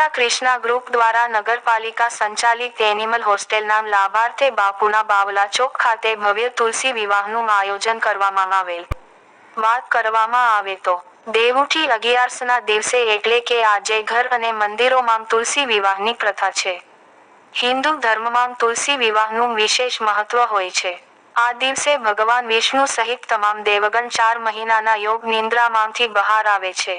Upleta Krishna group દ્વારા નગરપાલિકા સંચાલિત એનિમલ હોસ્ટેલના લાભાર્થે બાપુના બાવલા ચોક ખાતે ભવ્ય તુલસી વિવાહનું આયોજન કરવામાં આવેલ. વાત કરવામાં આવે તો દેવઉઠી 11ના દિવસે એટલે કે આજે ઘર અને મંદિરોમાં તુલસી વિવાહની પ્રથા છે. હિન્દુ ધર્મમાં તુલસી વિવાહનું વિશેષ મહત્વ હોય છે. આ દિવસે ભગવાન વિષ્ણુ સહિત તમામ દેવગણ 4 મહિનાના યોગ નિંદ્રામાંથી બહાર આવે છે.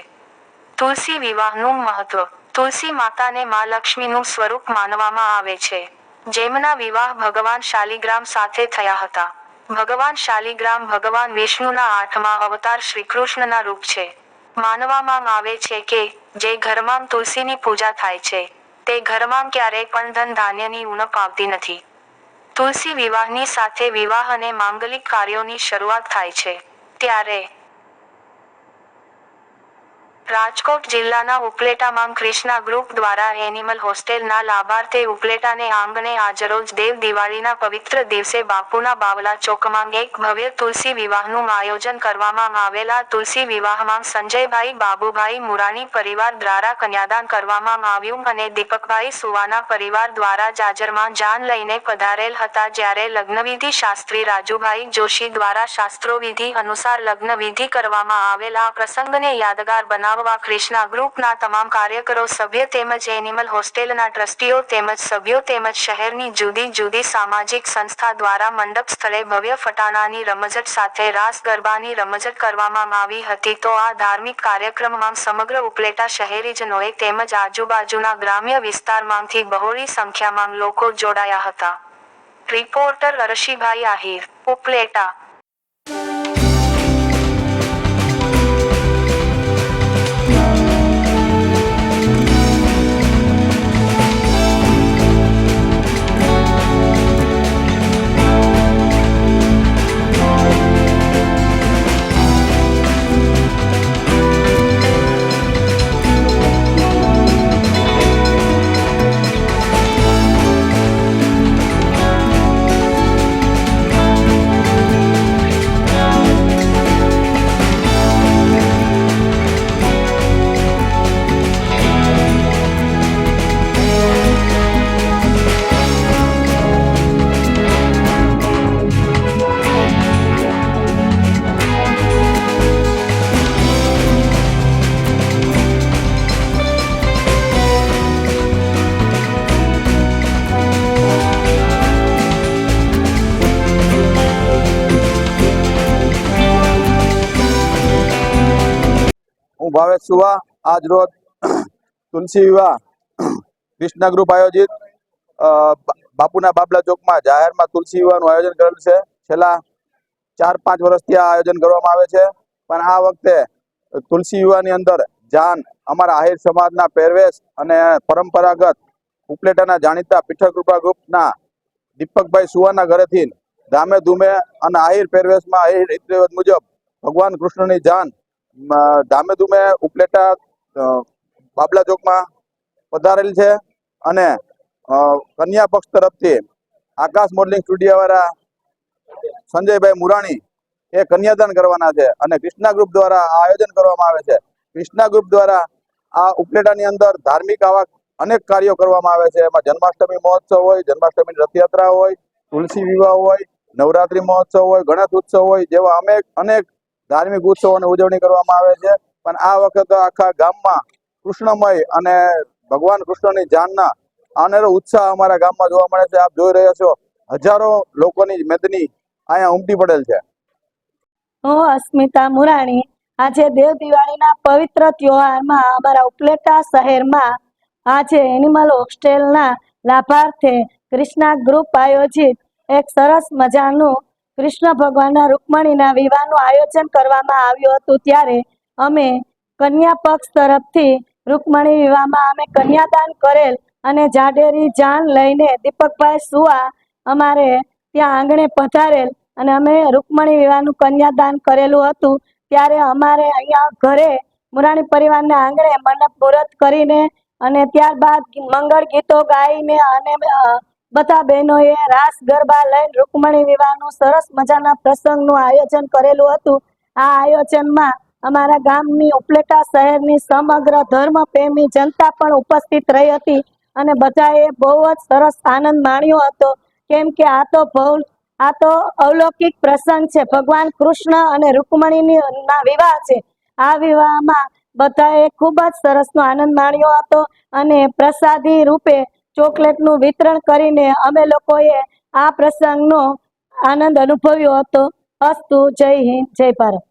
તુલસી વિવાહનું મહત્વ. તુલસી માતાને મા લક્ષ્મીનું સ્વરૂપ માનવામાં આવે છે. જેમના વિવાહ ભગવાન શાલિગ્રામ સાથે થયા હતા. ભગવાન શાલિગ્રામ ભગવાન વિષ્ણુના 8મા અવતાર શ્રીકૃષ્ણના રૂપ છે. માનવામાં આવે છે કે જે ઘરમાં તુલસીની પૂજા થાય છે તે ઘરમાં ક્યારેય પણ ધન ધાન્યની ઉણપ આવતી નથી. તુલસી વિવાહની સાથે વિવાહ અને માંગલિક કાર્યોની શરૂઆત થાય છે. ત્યારે રાજકોટ જિલ્લાના ઉપલેટામાં ક્રિષ્ના ગ્રુપ દ્વારા એનિમલ હોસ્ટેલના લાભાર્થે ઉપલેટાને આંગણે આજરોજ દેવ દિવાળીના પવિત્ર દિવસે બાપુના બાવલા ચોકમાં એક ભવ્ય તુલસી વિવાહનું આયોજન કરવામાં આવેલા તુલસી વિવાહમાં સંજયભાઈ બાબુભાઈ મુરાણી પરિવાર દ્વારા કન્યાદાન કરવામાં આવ્યું અને દીપકભાઈ સુવાના પરિવાર દ્વારા જાજરમાં જાન લઈને પધારેલ હતા. જ્યારે લગ્નવિધિ શાસ્ત્રી રાજુભાઈ જોશી દ્વારા શાસ્ત્રોવિધિ અનુસાર લગ્નવિધિ કરવામાં આવેલ. આ પ્રસંગને યાદગાર બનાવવા ક્રિષ્ના ગ્રુપના તમામ કાર્યકરો સભ્ય તેમજ એનિમલ હોસ્ટેલના ટ્રસ્ટીઓ તેમજ સભ્યો તેમજ શહેરની જુદી જુદી સામાજિક સંસ્થા દ્વારા મંડપ સ્થળે ભવ્ય ફટાણાની રમઝટ સાથે રાસ ગરબાની રમઝટ કરવામાં આવી હતી. તો આ ધાર્મિક કાર્યક્રમમાં સમગ્ર ઉપલેટા શહેરીજનોએ તેમજ આજુબાજુના ગ્રામ્ય વિસ્તારમાંથી બહોળી સંખ્યામાં લોકો જોડાયા હતા. રિપોર્ટર અરશીભાઈ આહિર, ઉપલેટા. હું ભાવેશ સુવા આજ રોજ તુલસી વિવાહ ક્રિષ્ના ગ્રુપ આયોજિત બાપુના બાબલા ચોકમાં જાહેરમાં તુલસી વિવાહનું આયોજન કરેલું છે. છેલ્લા 4-5 વર્ષથી આ આયોજન કરવામાં આવે છે, પણ આ વખતે તુલસી વિવાહની અંદર જાન અમારા આહિર સમાજના પહેરવેશ અને પરંપરાગત ઉપલેટાના જાણીતા પીઠક કૃપા ગ્રુપના દીપકભાઈ સુવાના ઘરેથી ધામે ધૂમે અને આહિર પહેરવેશમાં આહિર રીત રિવાજ મુજબ ભગવાન કૃષ્ણની જાન ધામે ધૂમે ઉપલેટા બાબલા ચોકમાં પધારેલ છે અને કન્યા પક્ષ તરફથી આકાશ મોડલિંગ સ્ટુડિયો વાળા સંજયભાઈ મુરાણી એ કન્યાદાન કરવાના છે અને ક્રિષ્ના ગ્રુપ દ્વારા આ આયોજન કરવામાં આવે છે. ક્રિષ્ના ગ્રુપ દ્વારા આ ઉપલેટાની અંદર ધાર્મિક આવા અનેક કાર્યો કરવામાં આવે છે. એમાં જન્માષ્ટમી મહોત્સવ હોય, જન્માષ્ટમીની રથયાત્રા હોય, તુલસી વિવાહ હોય, નવરાત્રી મહોત્સવ હોય, ગણેશ ઉત્સવ હોય જેવા અનેક ધાર્મિક ઉત્સવોની ઉજવણી કરવામાં આવે છે. પણ આ વખતે આખા ગામમાં કૃષ્ણમય અને ભગવાન કૃષ્ણની જાનના અનેરો ઉત્સાહ અમારા ગામમાં જોવા મળે છે. આપ જોઈ રહ્યા છો, હજારો લોકોની મેદની અહીંયા ઉમટી પડેલ છે. હું અસ્મિતા મુરાણી આજે દેવ દિવાળીના પવિત્ર તહેવારમાં અમારા ઉપલેટા શહેરમાં આજે એનિમલ હોસ્ટેલના લાભાર્થે ક્રિષ્ના ગ્રુપ આયોજિત એક સરસ મજાનું કૃષ્ણ ભગવાનના રૂકમણીના વિવાહનું આયોજન કરવામાં આવ્યું હતું. ત્યારે અમે કન્યા પક્ષ તરફથી રૂકમણી વિવાહમાં અમે કન્યાદાન કરેલ અને જાડેરી જાન લઈને દીપકભાઈ સુવા અમારે ત્યાં આંગણે પધારેલ અને અમે રૂકમણી વિવાહનું કન્યાદાન કરેલું હતું. ત્યારે અમારે અહીંયા ઘરે મુરાણી પરિવારના આંગણે મંડપ મુહૂર્ત કરીને અને ત્યારબાદ મંગળ ગીતો ગાઈને અને બધા બહેનોએ રાસ ગરબા લઈને રૂકમણી વિવાહનું સરસ મજાના પ્રસંગનું આયોજન કરેલું હતું. આ આયોજનમાં અમારા ગામની ઉપલેટા શહેરની સમગ્ર ધર્મપ્રેમી જનતા પણ ઉપસ્થિત રહી હતી અને બધાએ બહુ જ સરસ આનંદ માણ્યો હતો. કેમ કે આ તો અલૌકિક પ્રસંગ છે. ભગવાન કૃષ્ણ અને રૂકમણીની ના વિવાહ છે. આ વિવાહમાં બધાએ ખૂબ જ સરસનો આનંદ માણ્યો હતો અને પ્રસાદી રૂપે ચોકલેટનું વિતરણ કરીને અમે લોકોએ આ પ્રસંગનો આનંદ અનુભવ્યો હતો. અસ્તુ. જય હિન્દ, જય ભારત.